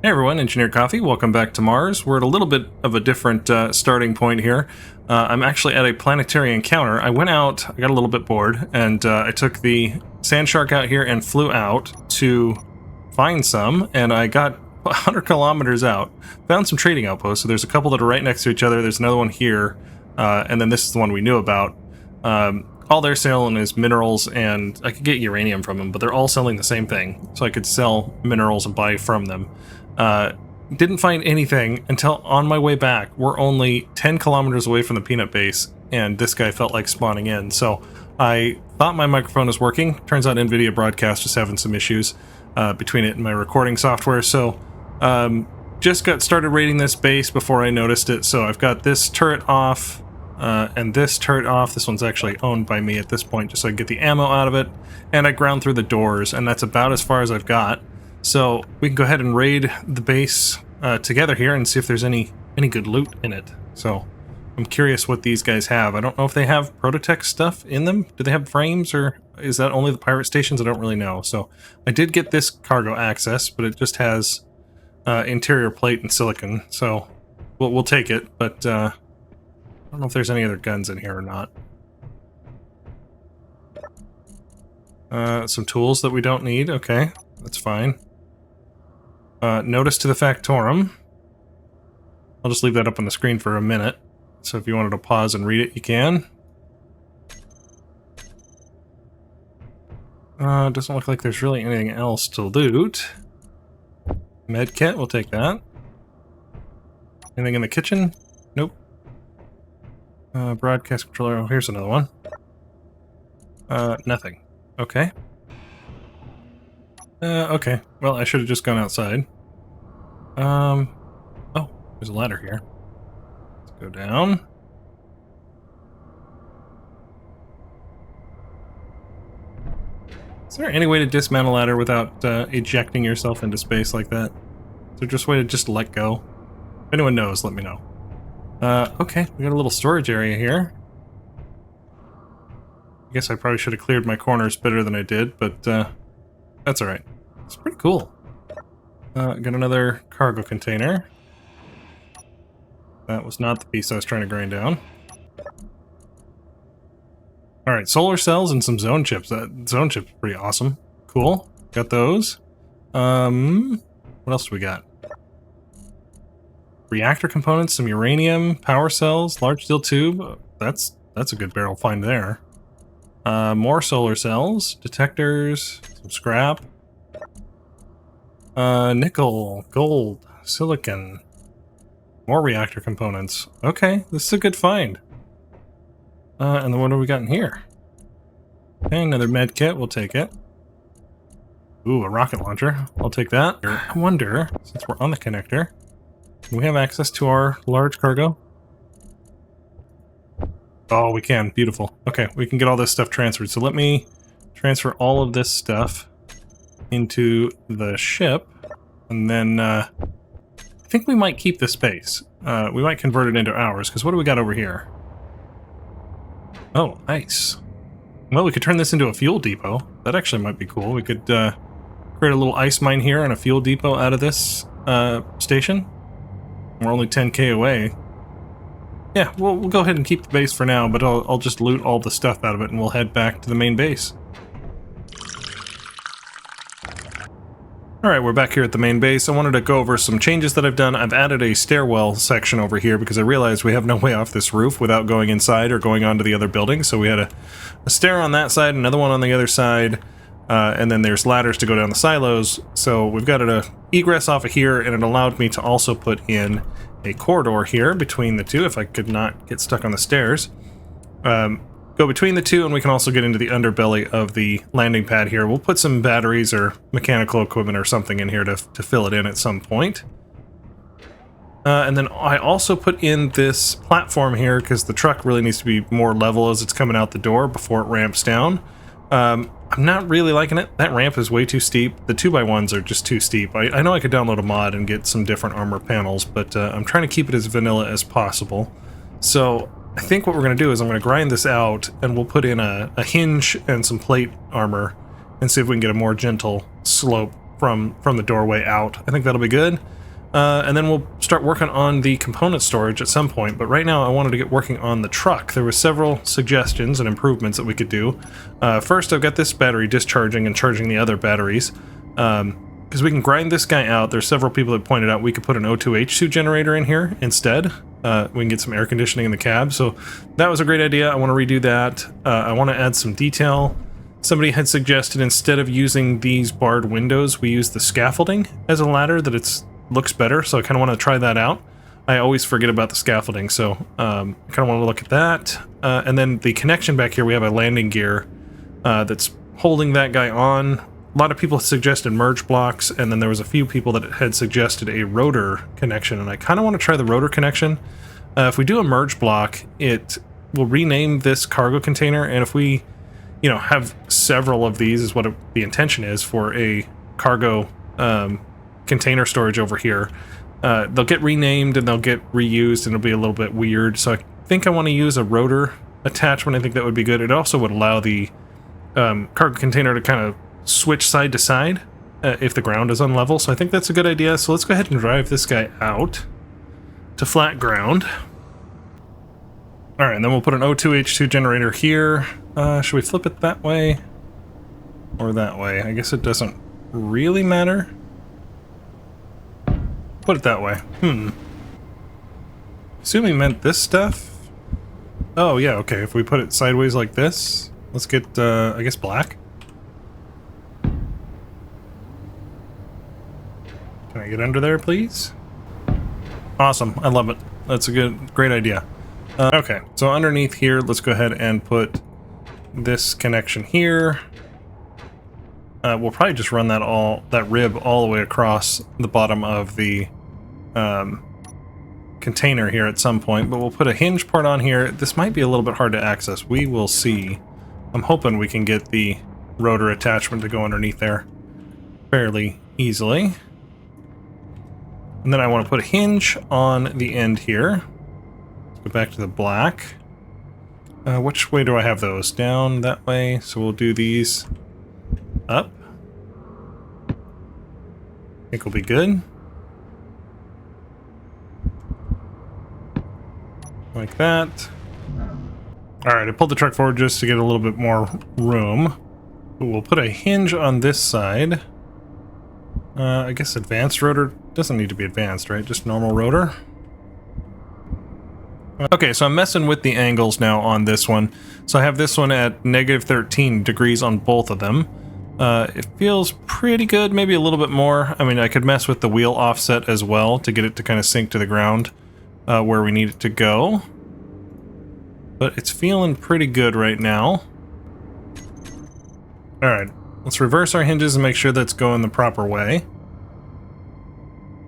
Hey everyone, Engineer Coffee, welcome back to Mars. We're at a little bit of a different starting point here. I'm actually at a planetary encounter. I went out, I got a little bit bored, and I took the sand shark out here and flew out to find some, and I got 100 kilometers out. Found some trading outposts, so there's a couple that are right next to each other. There's another one here, and then this is the one we knew about. All they're selling is minerals, and I could get uranium from them, but they're all selling the same thing, so I could sell minerals and buy from them. Didn't find anything until on my way back. We're only 10 kilometers away from the peanut base, and this guy felt like spawning in. So I thought my microphone was working. Turns out NVIDIA Broadcast was having some issues between it and my recording software. So just got started raiding this base before I noticed it. So I've got this turret off and this turret off. This one's actually owned by me at this point, just so I can get the ammo out of it. And I ground through the doors, and that's about as far as I've got. So we can go ahead and raid the base together here and see if there's any good loot in it. So I'm curious what these guys have. I don't know if they have Prototech stuff in them. Do they have frames, or is that only the pirate stations? I don't really know. So I did get this cargo access, but it just has interior plate and silicon. So we'll take it, but I don't know if there's any other guns in here or not. Some tools that we don't need. Okay, that's fine. Notice to the Factorum. I'll just leave that up on the screen for a minute. So if you wanted to pause and read it, you can. Doesn't look like there's really anything else to loot. Med kit, we'll take that. Anything in the kitchen? Nope. Broadcast controller, oh, here's another one. Nothing. Okay. Okay. Well, I should have just gone outside. Oh, there's a ladder here. Let's go down. Is there any way to dismount a ladder without ejecting yourself into space like that? Is there just a way to just let go? If anyone knows, let me know. Okay, we got a little storage area here. I guess I probably should have cleared my corners better than I did, but that's alright. It's pretty cool. Got another cargo container. That was not the piece I was trying to grind down. Alright, solar cells and some zone chips. That zone chip's pretty awesome. Cool. Got those. What else do we got? Reactor components, some uranium, power cells, large steel tube. That's a good barrel find there. More solar cells, detectors, some scrap. Nickel, gold, silicon, more reactor components. Okay, this is a good find. And then what do we got in here? Okay, another med kit, we'll take it. Ooh, a rocket launcher, I'll take that. I wonder, since we're on the connector, do we have access to our large cargo? Oh, we can, beautiful. Okay, we can get all this stuff transferred. So let me transfer all of this stuff into the ship, and then I think we might keep the space. We might convert it into ours, because what do we got over here? Oh, ice. Well, we could turn this into a fuel depot. That actually might be cool. We could create a little ice mine here and a fuel depot out of this station. We're only 10k away. Yeah, we'll go ahead and keep the base for now, but I'll just loot all the stuff out of it, and we'll head back to the main base. Alright, we're back here at the main base. I wanted to go over some changes that I've done. I've added a stairwell section over here because I realized we have no way off this roof without going inside or going onto the other building. So we had a stair on that side, another one on the other side, and then there's ladders to go down the silos. So we've got an egress off of here, and it allowed me to also put in a corridor here between the two if I could not get stuck on the stairs. Go between the two, and we can also get into the underbelly of the landing pad here. We'll put some batteries or mechanical equipment or something in here to fill it in at some point. And then I also put in this platform here because the truck really needs to be more level as it's coming out the door before it ramps down. I'm not really liking it. That ramp is way too steep. The 2x1s are just too steep. I know I could download a mod and get some different armor panels, but I'm trying to keep it as vanilla as possible. So I think what we're going to do is I'm going to grind this out, and we'll put in a hinge and some plate armor and see if we can get a more gentle slope from the doorway out. I think that'll be good. And then we'll start working on the component storage at some point, but right now I wanted to get working on the truck. There were several suggestions and improvements that we could do. First, I've got this battery discharging and charging the other batteries. Because we can grind this guy out. There's several people that pointed out we could put an O2H2 generator in here instead. We can get some air conditioning in the cab, so that was a great idea. I want to redo that. I want to add some detail. Somebody had suggested instead of using these barred windows, we use the scaffolding as a ladder, that it looks better, so I kind of want to try that out. I always forget about the scaffolding, so I kind of want to look at that. And then the connection back here, we have a landing gear that's holding that guy on. A lot of people suggested merge blocks, and then there was a few people that had suggested a rotor connection, and I kind of want to try the rotor connection. If we do a merge block, it will rename this cargo container, and if we, have several of these, is what the intention is for a cargo container storage over here, they'll get renamed and they'll get reused, and it'll be a little bit weird. So I think I want to use a rotor attachment. I think that would be good. It also would allow the cargo container to kind of switch side to side if the ground is unlevel, so I think that's a good idea. So let's go ahead and drive this guy out to flat ground. Alright, and then we'll put an O2H2 generator here. Should we flip it that way or that way? I guess it doesn't really matter. Put it that way. Assuming meant this stuff. Oh yeah, okay, if we put it sideways like this, let's get I guess black. Can I get under there, please? Awesome. I love it. That's a great idea. Okay, so underneath here, let's go ahead and put this connection here. We'll probably just run that rib all the way across the bottom of the container here at some point, but we'll put a hinge part on here. This might be a little bit hard to access. We will see. I'm hoping we can get the rotor attachment to go underneath there fairly easily. And then I want to put a hinge on the end here. Let's go back to the black. Which way do I have those? Down that way. So we'll do these up. I think we'll be good. Like that. Alright, I pulled the truck forward just to get a little bit more room. But we'll put a hinge on this side. I guess advanced rotor doesn't need to be advanced, right? Just normal rotor. Okay, so I'm messing with the angles now on this one. So I have this one at -13 degrees on both of them. It feels pretty good, maybe a little bit more. I mean, I could mess with the wheel offset as well to get it to kind of sink to the ground where we need it to go. But it's feeling pretty good right now. Alright. Let's reverse our hinges and make sure that's going the proper way.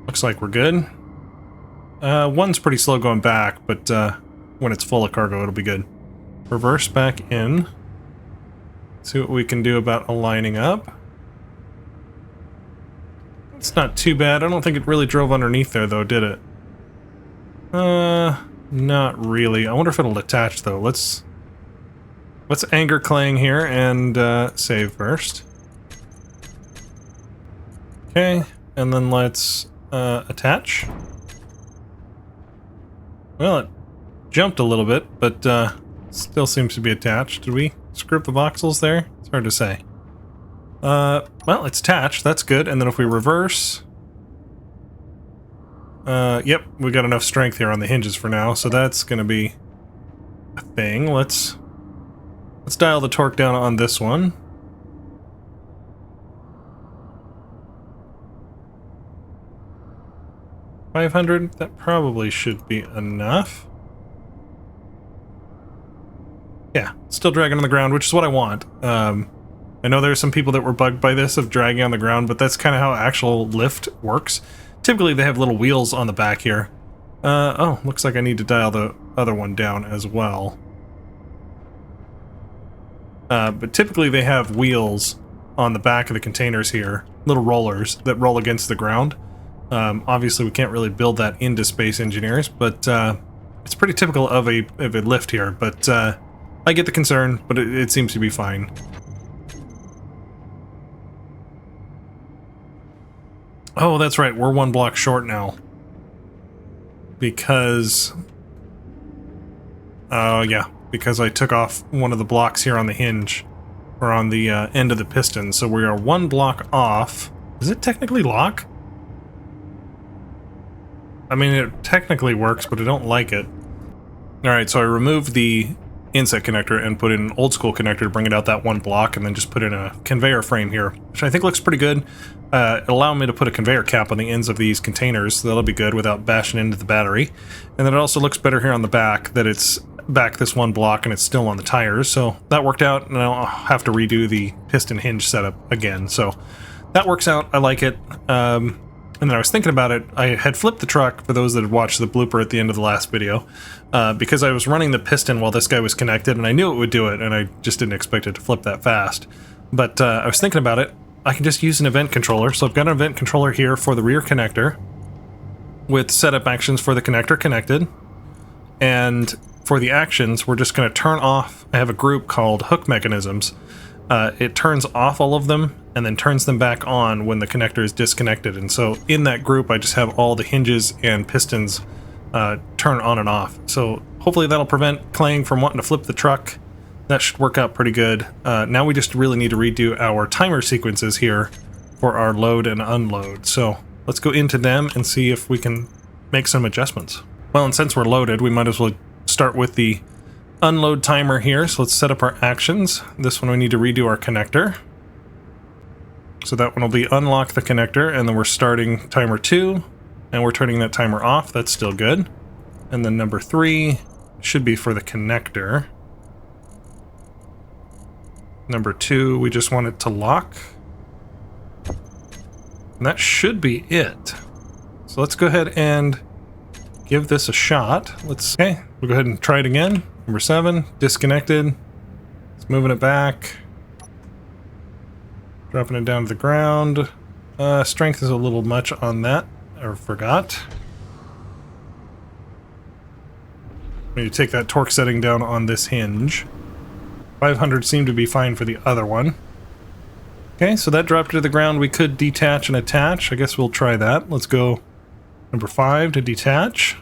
Looks like we're good. One's pretty slow going back, but when it's full of cargo, it'll be good. Reverse back in. See what we can do about aligning up. It's not too bad. I don't think it really drove underneath there, though, did it? Not really. I wonder if it'll attach, though. Let's anchor Klang here and save first. Okay, and then let's attach. Well, it jumped a little bit, but still seems to be attached. Did we screw up the voxels there? It's hard to say. Well, it's attached. That's good. And then if we reverse... yep, we got enough strength here on the hinges for now, so that's going to be a thing. Let's dial the torque down on this one. $500, that probably should be enough. Yeah, still dragging on the ground, which is what I want. I know there's some people that were bugged by this of dragging on the ground, but that's kind of how actual lift works. Typically they have little wheels on the back here. Oh, looks like I need to dial the other one down as well. But typically they have wheels on the back of the containers here, little rollers that roll against the ground. Obviously we can't really build that into Space Engineers, but it's pretty typical of a lift here. But I get the concern, but it seems to be fine. Oh, that's right. We're 1 block short now. Because... yeah. Because I took off one of the blocks here on the hinge. Or on the end of the piston. So we are 1 block off. Is it technically lock? I mean, it technically works, but I don't like it. Alright, so I removed the inset connector and put in an old school connector to bring it out that 1 block, and then just put in a conveyor frame here, which I think looks pretty good. It'll allow me to put a conveyor cap on the ends of these containers, so that'll be good without bashing into the battery. And then it also looks better here on the back, that it's back this 1 block and it's still on the tires, so that worked out, and I'll have to redo the piston hinge setup again, so that works out. I like it. And then I was thinking about it, I had flipped the truck, for those that had watched the blooper at the end of the last video, because I was running the piston while this guy was connected, and I knew it would do it, and I just didn't expect it to flip that fast. But I was thinking about it, I can just use an event controller, so I've got an event controller here for the rear connector, with setup actions for the connector connected, and for the actions, we're just going to turn off, I have a group called hook mechanisms. It turns off all of them and then turns them back on when the connector is disconnected. And so in that group, I just have all the hinges and pistons turn on and off. So hopefully that'll prevent Klang from wanting to flip the truck. That should work out pretty good. Now we just really need to redo our timer sequences here for our load and unload. So let's go into them and see if we can make some adjustments. Well, and since we're loaded, we might as well start with the unload timer here. So let's set up our actions. This one we need to redo our connector. So that one will be unlock the connector, and then we're starting timer 2, and we're turning that timer off. That's still good. And then number 3 should be for the connector. Number 2, we just want it to lock. And that should be it. So let's go ahead and give this a shot. Okay, we'll go ahead and try it again. Number 7, disconnected. It's moving it back. Dropping it down to the ground. Strength is a little much on that. I forgot. We need to take that torque setting down on this hinge. 500 seemed to be fine for the other one. Okay, so that dropped to the ground. We could detach and attach. I guess we'll try that. Let's go number 5 to detach.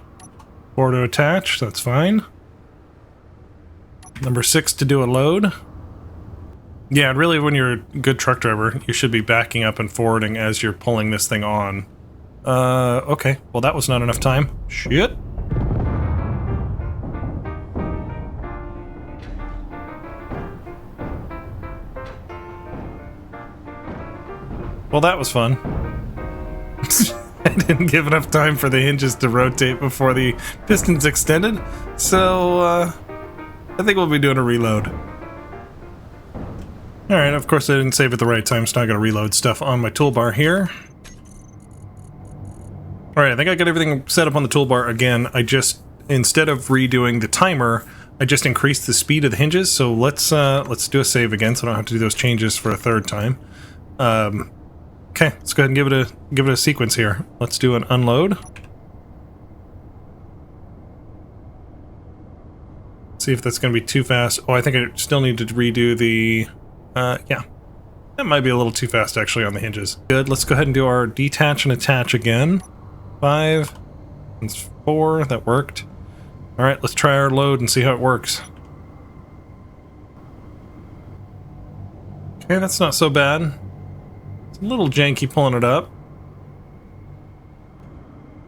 4 to attach. That's fine. Number 6 to do a load. Yeah, really, when you're a good truck driver, you should be backing up and forwarding as you're pulling this thing on. Okay. Well, that was not enough time. Shit. Well, that was fun. I didn't give enough time for the hinges to rotate before the pistons extended, so, I think we'll be doing a reload. Alright, of course I didn't save at the right time, so now I gotta reload stuff on my toolbar here. Alright, I think I got everything set up on the toolbar again. I just, instead of redoing the timer, I just increased the speed of the hinges, so let's do a save again so I don't have to do those changes for a third time. Okay, let's go ahead and give it a sequence here. Let's do an unload. See if that's going to be too fast. Oh, I think I still need to redo the... yeah. That might be a little too fast, actually, on the hinges. Good, let's go ahead and do our detach and attach again. 5 and 4, that worked. Alright, let's try our load and see how it works. Okay, that's not so bad. It's a little janky pulling it up.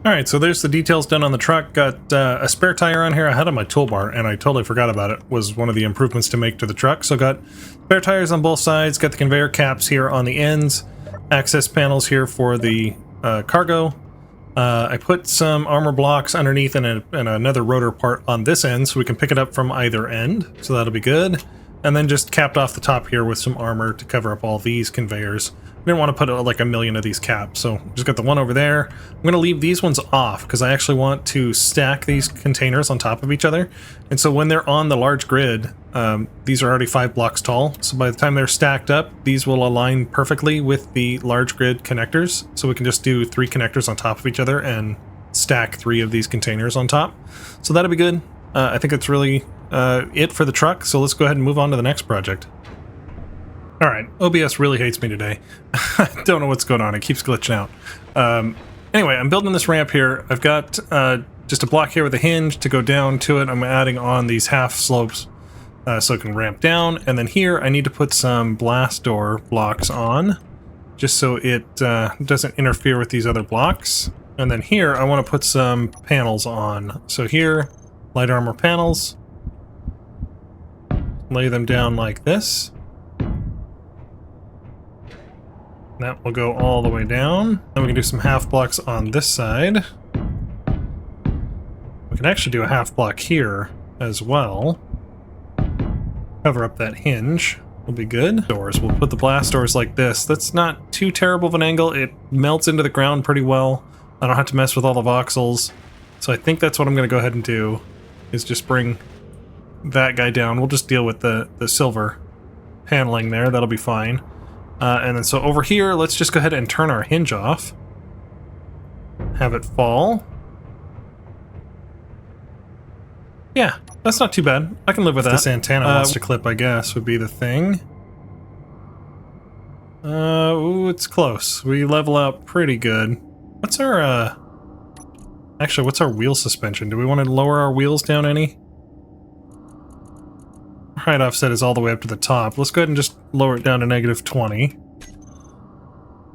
Alright, so there's the details done on the truck. Got a spare tire on here I had on my toolbar, and I totally forgot about it. Was one of the improvements to make to the truck. So got spare tires on both sides, got the conveyor caps here on the ends, access panels here for the cargo. I put some armor blocks underneath and another rotor part on this end so we can pick it up from either end, so that'll be good. And then just capped off the top here with some armor to cover up all these conveyors. I didn't want to put like a million of these caps, so just got the one over there. I'm going to leave these ones off because I actually want to stack these containers on top of each other. And so when they're on the large grid, these are already 5 blocks tall, so by the time they're stacked up, these will align perfectly with the large grid connectors. So we can just do 3 connectors on top of each other and stack 3 of these containers on top. So that'll be good. I think that's really it for the truck, so let's go ahead and move on to the next project. Alright, OBS really hates me today. I don't know what's going on, it keeps glitching out. Anyway, I'm building this ramp here. I've got just a block here with a hinge to go down to it. I'm adding on these half slopes so it can ramp down. And then here I need to put some blast door blocks on, just so it doesn't interfere with these other blocks. And then here I want to put some panels on. So here, light armor panels. Lay them down like this. That will go all the way down. Then we can do some half blocks on this side. We can actually do a half block here as well. Cover up that hinge. Will be good. Doors. We'll put the blast doors like this. That's not too terrible of an angle. It melts into the ground pretty well. I don't have to mess with all the voxels. So I think that's what I'm going to go ahead and do, is just bring that guy down. We'll just deal with the silver paneling there. That'll be fine. And then so over here, let's just go ahead and turn our hinge off. Have it fall. Yeah, that's not too bad. I can live with that. This antenna wants to clip, I guess, would be the thing. Ooh, it's close. We level out pretty good. What's our, actually, what's our wheel suspension? Do we want to lower our wheels down any? Height offset is all the way up to the top. Let's go ahead and just lower it down to -20.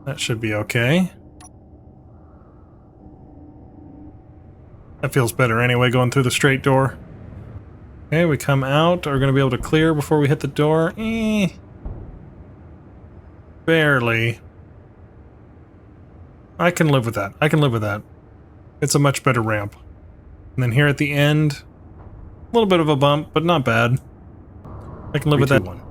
That should be okay. That feels better anyway, going through the straight door. Okay, we come out. Are we going to be able to clear before we hit the door? Barely. I can live with that. I can live with that. It's a much better ramp. And then here at the end, a little bit of a bump, but not bad. I can live with that one.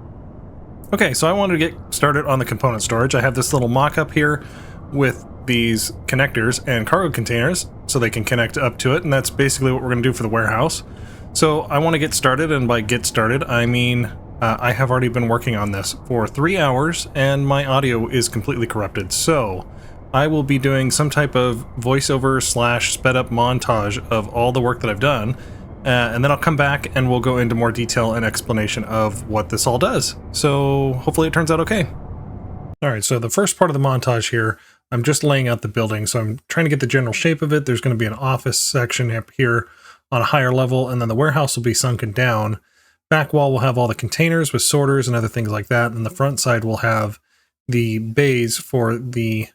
Okay, so I wanted to get started on the component storage. I have this little mock-up here with these connectors and cargo containers so they can connect up to it, and that's basically what we're going to do for the warehouse. So I want to get started, and by get started, I mean I have already been working on this for 3 hours, and my audio is completely corrupted. So I will be doing some type of voiceover / sped up montage of all the work that I've done. And then I'll come back and we'll go into more detail and explanation of what this all does. So hopefully it turns out okay. Alright, so the first part of the montage here, I'm just laying out the building. So I'm trying to get the general shape of it. There's going to be an office section up here on a higher level, and then the warehouse will be sunken down. Back wall will have all the containers with sorters and other things like that. And the front side will have the bays for the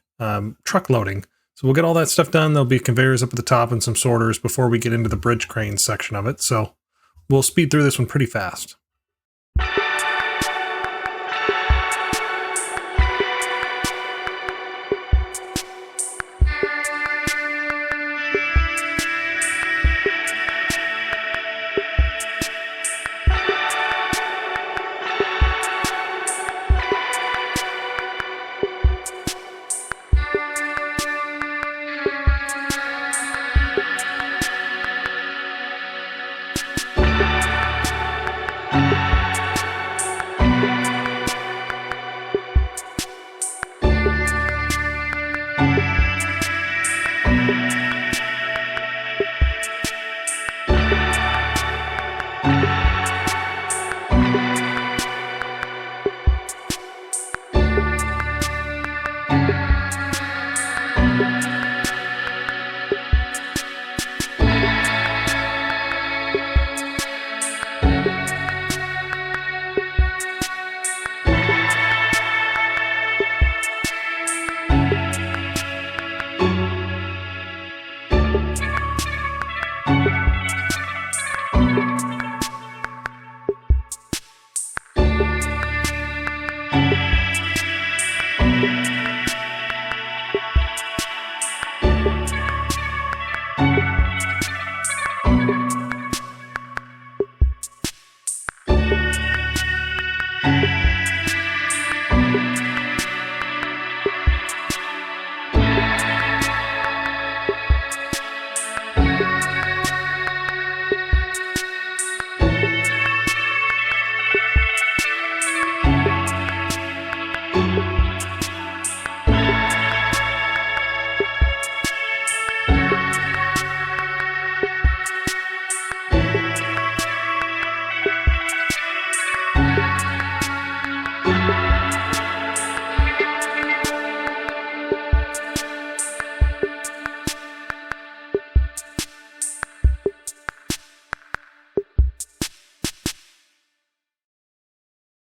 truck loading. So we'll get all that stuff done. There'll be conveyors up at the top and some sorters before we get into the bridge crane section of it. So we'll speed through this one pretty fast.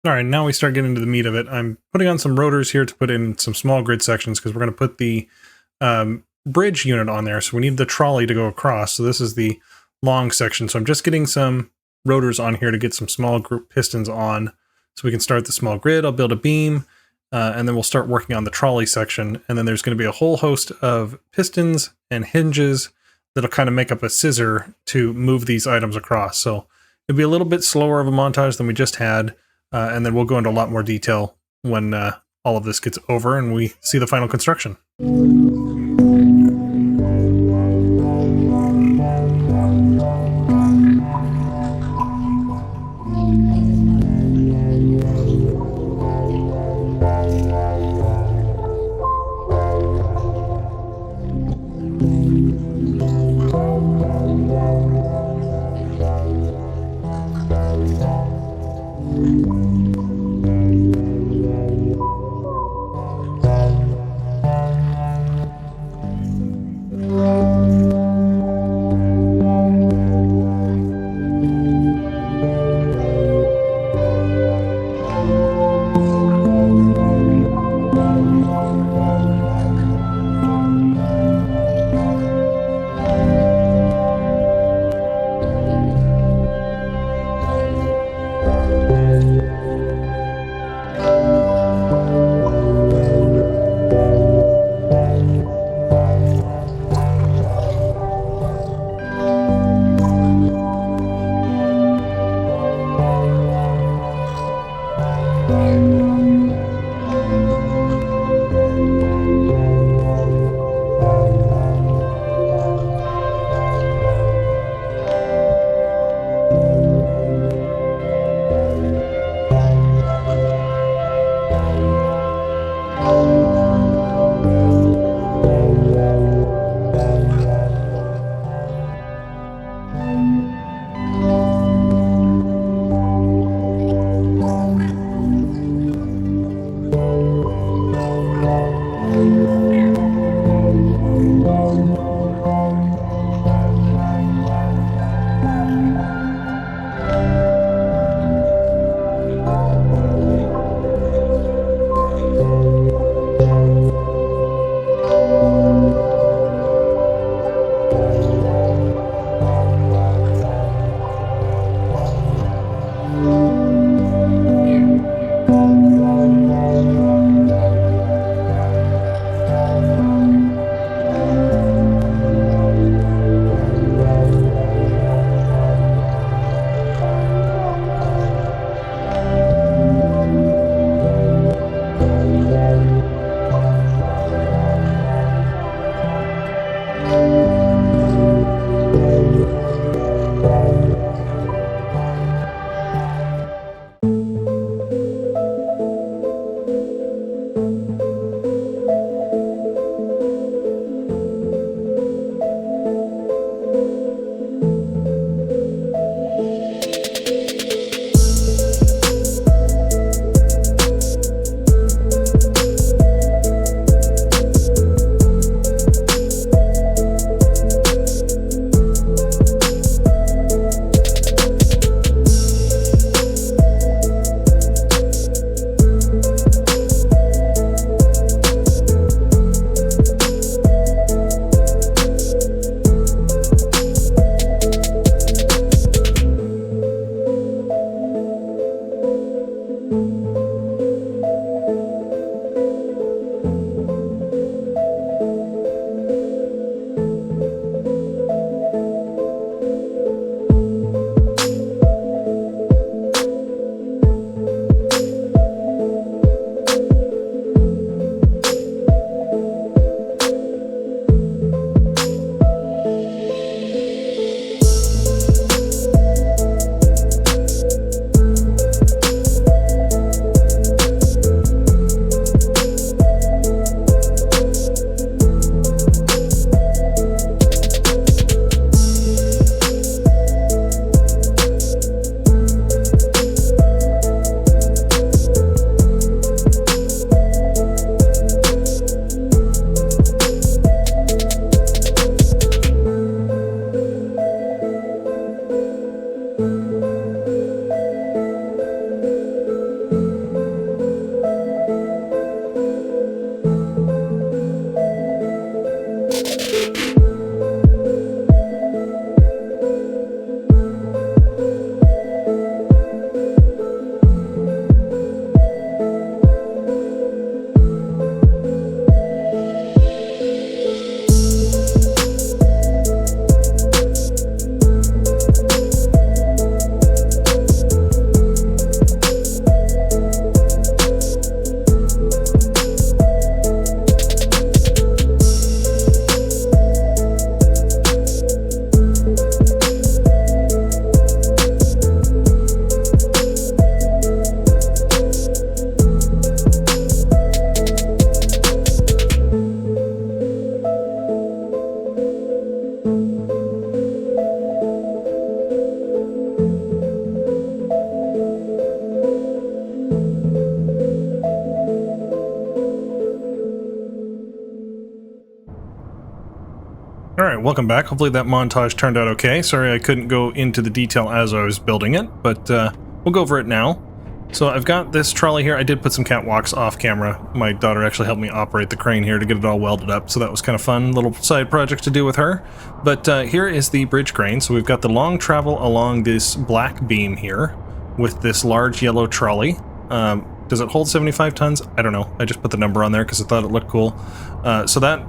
All right, now we start getting into the meat of it. I'm putting on some rotors here to put in some small grid sections because we're going to put the bridge unit on there. So we need the trolley to go across. So this is the long section. So I'm just getting some rotors on here to get some small group pistons on so we can start the small grid. I'll build a beam and then we'll start working on the trolley section. And then there's going to be a whole host of pistons and hinges that'll kind of make up a scissor to move these items across. So it'll be a little bit slower of a montage than we just had. And then we'll go into a lot more detail when all of this gets over and we see the final construction. Alright, welcome back. Hopefully that montage turned out okay. Sorry I couldn't go into the detail as I was building it, but we'll go over it now. So I've got this trolley here. I did put some catwalks off camera. My daughter actually helped me operate the crane here to get it all welded up, so that was kind of fun. Little side project to do with her. But here is the bridge crane. So we've got the long travel along this black beam here with this large yellow trolley. Does it hold 75 tons? I don't know. I just put the number on there because I thought it looked cool. So that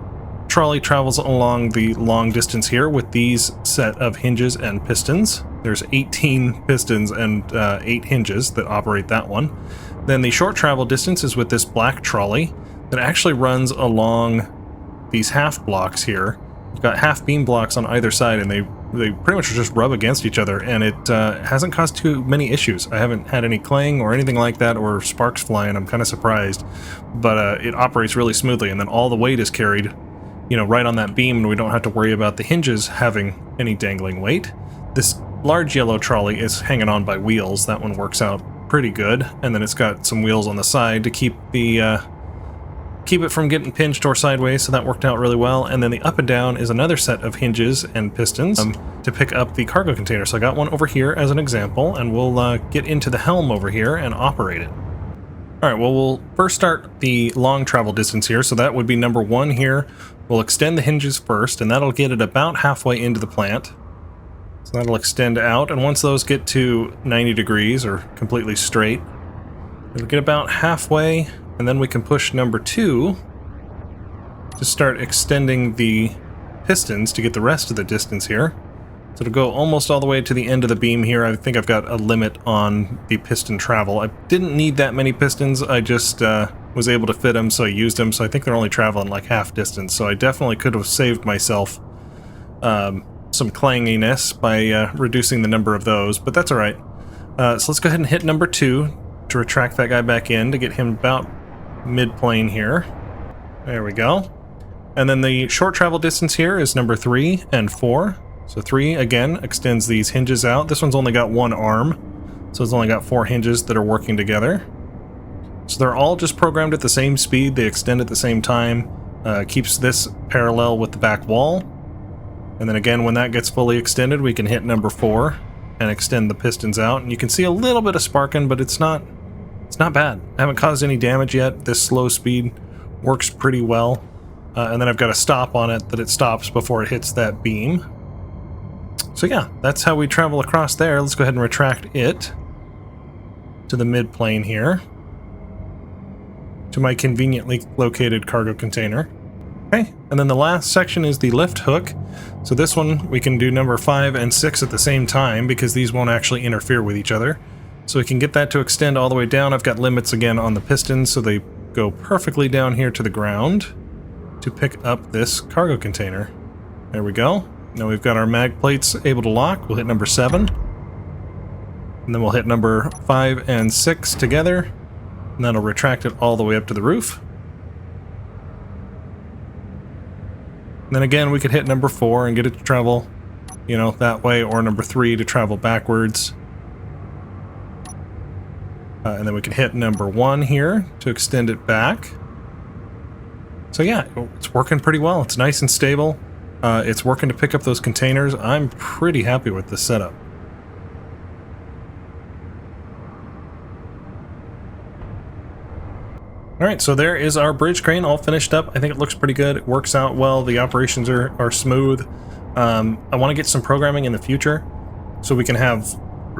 trolley travels along the long distance here with these set of hinges and pistons. There's 18 pistons and 8 hinges that operate that one. Then the short travel distance is with this black trolley that actually runs along these half blocks here. You've got half beam blocks on either side, and they pretty much just rub against each other, and it hasn't caused too many issues. I haven't had any clang or anything like that, or sparks flying. I'm kind of surprised, but it operates really smoothly, and then all the weight is carried, you know, right on that beam, and we don't have to worry about the hinges having any dangling weight. This large yellow trolley is hanging on by wheels. That one works out pretty good, and then it's got some wheels on the side to keep the keep it from getting pinched or sideways, so that worked out really well. And then the up and down is another set of hinges and pistons to pick up the cargo container. So I got one over here as an example, and we'll get into the helm over here and operate it. Alright, well, we'll first start the long travel distance here, so that would be number 1 here. We'll extend the hinges first, and that'll get it about halfway into the plant. So that'll extend out, and once those get to 90 degrees or completely straight, it'll get about halfway, and then we can push number 2 to start extending the pistons to get the rest of the distance here. So it'll go almost all the way to the end of the beam here. I think I've got a limit on the piston travel. I didn't need that many pistons, I just was able to fit them, so I used them. So I think they're only traveling like half distance, so I definitely could have saved myself some clanginess by reducing the number of those, but that's alright. So let's go ahead and hit number 2 to retract that guy back in to get him about mid-plane here. There we go. And then the short travel distance here is number 3 and 4. So 3, again, extends these hinges out. This one's only got 1 arm, so it's only got 4 hinges that are working together. So they're all just programmed at the same speed. They extend at the same time. Keeps this parallel with the back wall. And then again, when that gets fully extended, we can hit number 4 and extend the pistons out. And you can see a little bit of sparking, but it's not bad. I haven't caused any damage yet. This slow speed works pretty well. And then I've got a stop on it that it stops before it hits that beam. So yeah, that's how we travel across there. Let's go ahead and retract it to the mid-plane here, to my conveniently located cargo container. Okay, and then the last section is the lift hook. So this one, we can do number 5 and 6 at the same time because these won't actually interfere with each other. So we can get that to extend all the way down. I've got limits again on the pistons, so they go perfectly down here to the ground to pick up this cargo container. There we go. Now we've got our mag plates able to lock. We'll hit number 7. And then we'll hit number 5 and 6 together. And that'll retract it all the way up to the roof. And then again, we could hit number 4 and get it to travel, you know, that way, or number 3 to travel backwards. And then we can hit number 1 here to extend it back. So yeah, it's working pretty well. It's nice and stable. It's working to pick up those containers. I'm pretty happy with this setup. Alright, so there is our bridge crane all finished up. I think it looks pretty good. It works out well. The operations are smooth. I want to get some programming in the future so we can have,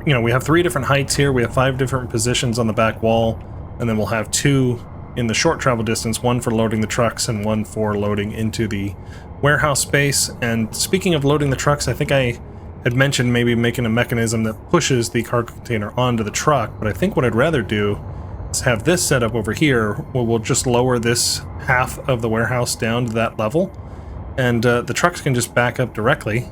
you know, we have 3 different heights here. We have 5 different positions on the back wall, and then we'll have 2 in the short travel distance, 1 for loading the trucks and 1 for loading into the warehouse space. And speaking of loading the trucks, I think I had mentioned maybe making a mechanism that pushes the cargo container onto the truck, but I think what I'd rather do is have this set up over here where we'll just lower this half of the warehouse down to that level, and the trucks can just back up directly,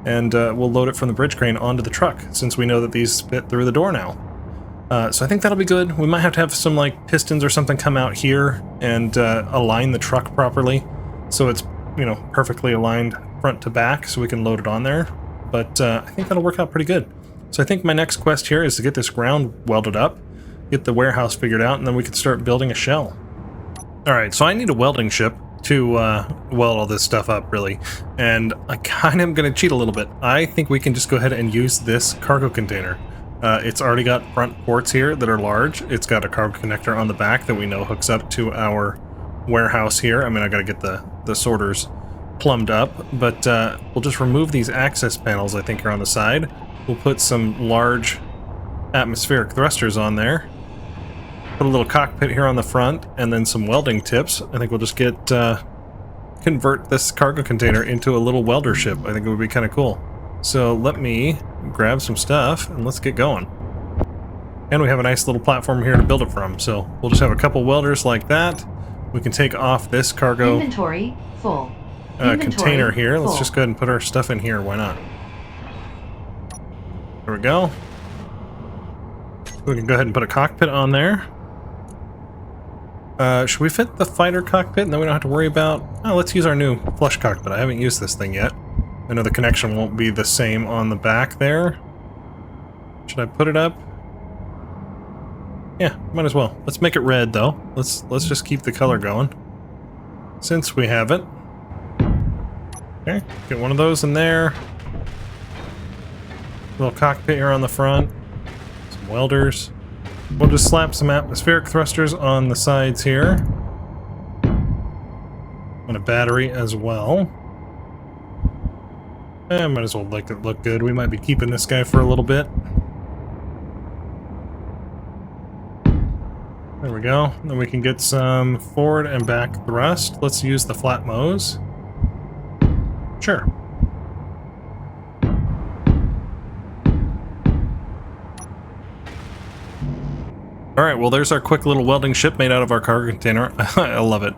and we'll load it from the bridge crane onto the truck, since we know that these fit through the door now. So I think that'll be good. We might have to have some like pistons or something come out here and align the truck properly, so it's, you know, perfectly aligned front to back, so we can load it on there. But I think that'll work out pretty good. So I think my next quest here is to get this ground welded up, get the warehouse figured out, and then we can start building a shell. Alright, so I need a welding ship. to weld all this stuff up, really. And I kind of am going to cheat a little bit. I think we can just go ahead and use this cargo container. It's already got front ports here that are large. It's got a cargo connector on the back that we know hooks up to our warehouse here. I mean, I got to get the sorters plumbed up, but we'll just remove these access panels, I think, here on the side. We'll put some large atmospheric thrusters on there. Put a little cockpit here on the front, and then some welding tips. I think we'll just convert this cargo container into a little welder ship. I think it would be kind of cool. So let me grab some stuff and let's get going. And we have a nice little platform here to build it from. So we'll just have a couple welders like that. We can take off this cargo inventory full. Container here. Full. Let's just go ahead and put our stuff in here. Why not? There we go. We can go ahead and put a cockpit on there. Should we fit the fighter cockpit and then we don't have to worry about... Oh, let's use our new flush cockpit. I haven't used this thing yet. I know the connection won't be the same on the back there. Should I put it up? Yeah, might as well. Let's make it red, though. Let's just keep the color going. Since we have it. Okay, get one of those in there. Little cockpit here on the front. Some welders. We'll just slap some atmospheric thrusters on the sides here. And a battery as well. Might as well make it look good. We might be keeping this guy for a little bit. There we go. Then we can get some forward and back thrust. Let's use the flat nose. Sure. Alright, well there's our quick little welding ship made out of our cargo container. I love it.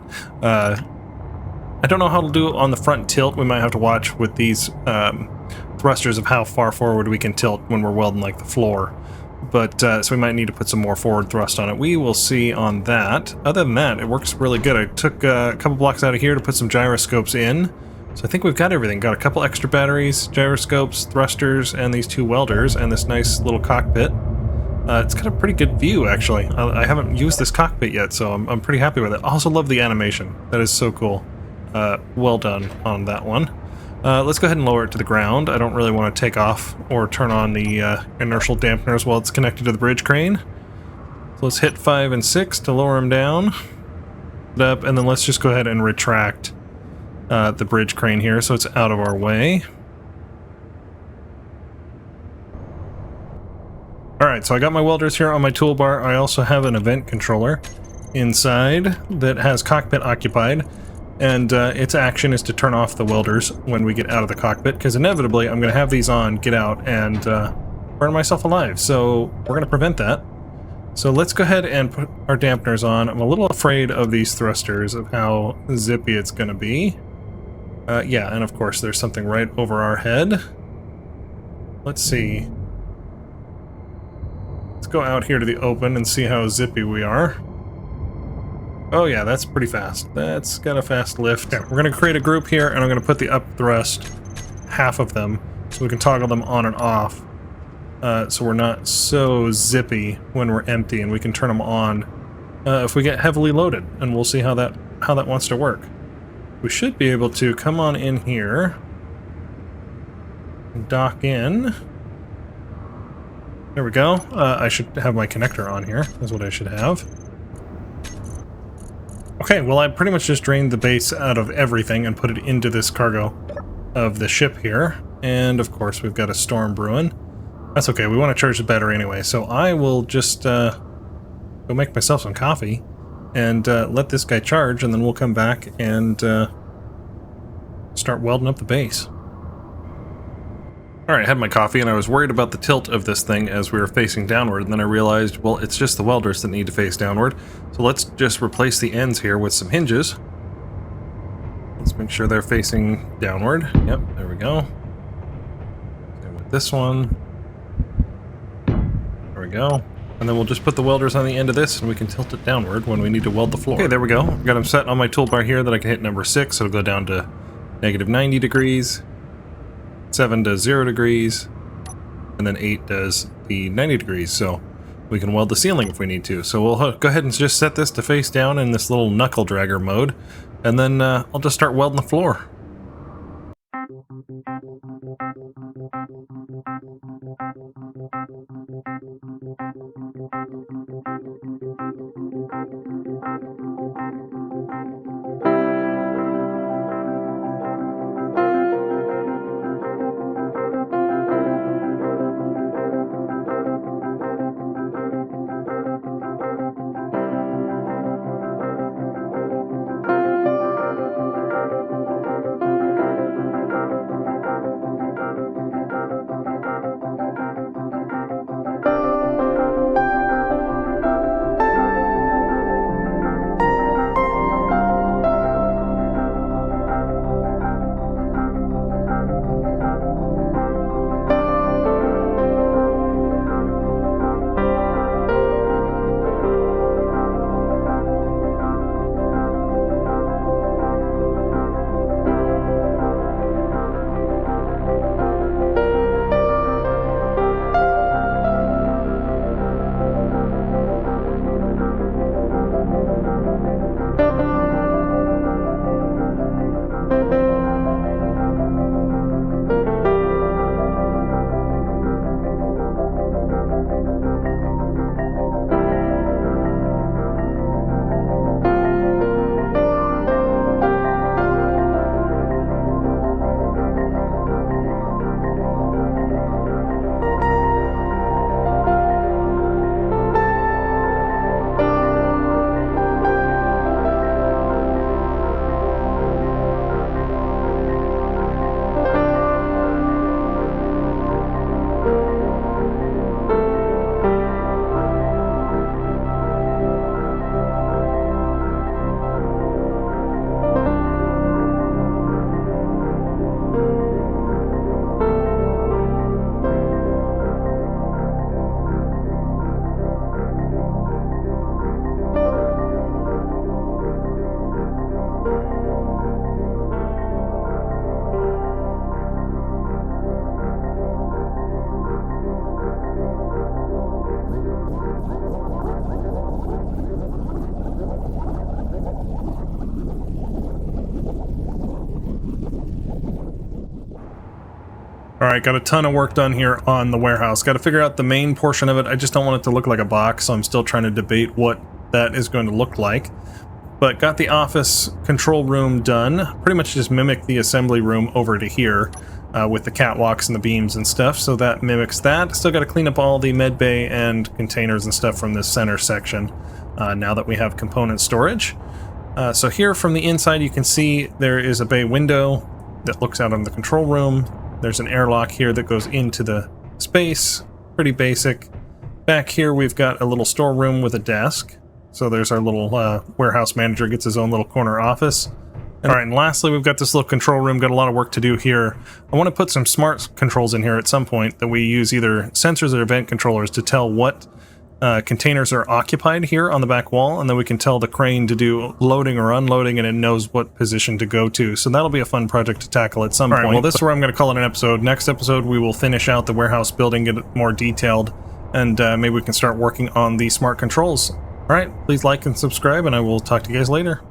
I don't know how to do it on the front tilt. We might have to watch with these thrusters of how far forward we can tilt when we're welding like the floor. But so we might need to put some more forward thrust on it. We will see on that. Other than that, it works really good. I took a couple blocks out of here to put some gyroscopes in. So I think we've got everything. Got a couple extra batteries, gyroscopes, thrusters, and these two welders, and this nice little cockpit. It's got a pretty good view, actually. I haven't used this cockpit yet, so I'm pretty happy with it. I also love the animation. That is so cool. Well done on that one. Let's go ahead and lower it to the ground. I don't really want to take off or turn on the inertial dampeners while it's connected to the bridge crane. So let's hit 5 and 6 to lower them down. Up, and then let's just go ahead and retract the bridge crane here so it's out of our way. Alright, so I got my welders here on my toolbar. I also have an event controller inside that has cockpit occupied, and its action is to turn off the welders when we get out of the cockpit, because inevitably I'm going to have these on, get out, and burn myself alive, so we're going to prevent that. So let's go ahead and put our dampeners on. I'm a little afraid of these thrusters, of how zippy it's going to be. Yeah, and of course there's something right over our head. Let's see. Let's go out here to the open and see how zippy we are. Oh yeah, that's pretty fast. That's got a fast lift. Yeah, we're going to create a group here, and I'm going to put the up thrust, half of them, so we can toggle them on and off. So we're not so zippy when we're empty, and we can turn them on if we get heavily loaded, and we'll see how that wants to work. We should be able to come on in here, dock in. There we go. I should have my connector on here. That's what I should have. Okay, well I pretty much just drained the base out of everything and put it into this cargo of the ship here. And of course we've got a storm brewing. That's okay, we want to charge the battery anyway, so I will just go make myself some coffee and let this guy charge, and then we'll come back and start welding up the base. Alright, I had my coffee and I was worried about the tilt of this thing as we were facing downward, and then I realized, well, it's just the welders that need to face downward. So let's just replace the ends here with some hinges. Let's make sure they're facing downward. Yep, there we go. And with this one. There we go. And then we'll just put the welders on the end of this and we can tilt it downward when we need to weld the floor. Okay, there we go. I've got them set on my toolbar here that I can hit number 6, so it'll go down to negative 90 degrees. 7 does 0 degrees, and then 8 does the 90 degrees, so we can weld the ceiling if we need to. So we'll go ahead and just set this to face down in this little knuckle dragger mode, and then I'll just start welding the floor. Alright, got a ton of work done here on the warehouse. Got to figure out the main portion of it. I just don't want it to look like a box, so I'm still trying to debate what that is going to look like. But got the office control room done. Pretty much just mimic the assembly room over to here with the catwalks and the beams and stuff, so that mimics that. Still got to clean up all the med bay and containers and stuff from this center section now that we have component storage. So here from the inside you can see there is a bay window that looks out on the control room. There's an airlock here that goes into the space. Pretty basic. Back here we've got a little storeroom with a desk. So there's our little warehouse manager gets his own little corner office. Alright, and lastly we've got this little control room. Got a lot of work to do here. I want to put some smart controls in here at some point that we use either sensors or event controllers to tell what containers are occupied here on the back wall, and then we can tell the crane to do loading or unloading, and it knows what position to go to. So that'll be a fun project to tackle at some point. Well, this is where I'm going to call it an episode. Next episode, we will finish out the warehouse building, get it more detailed, and maybe we can start working on the smart controls. All right, please like and subscribe, and I will talk to you guys later.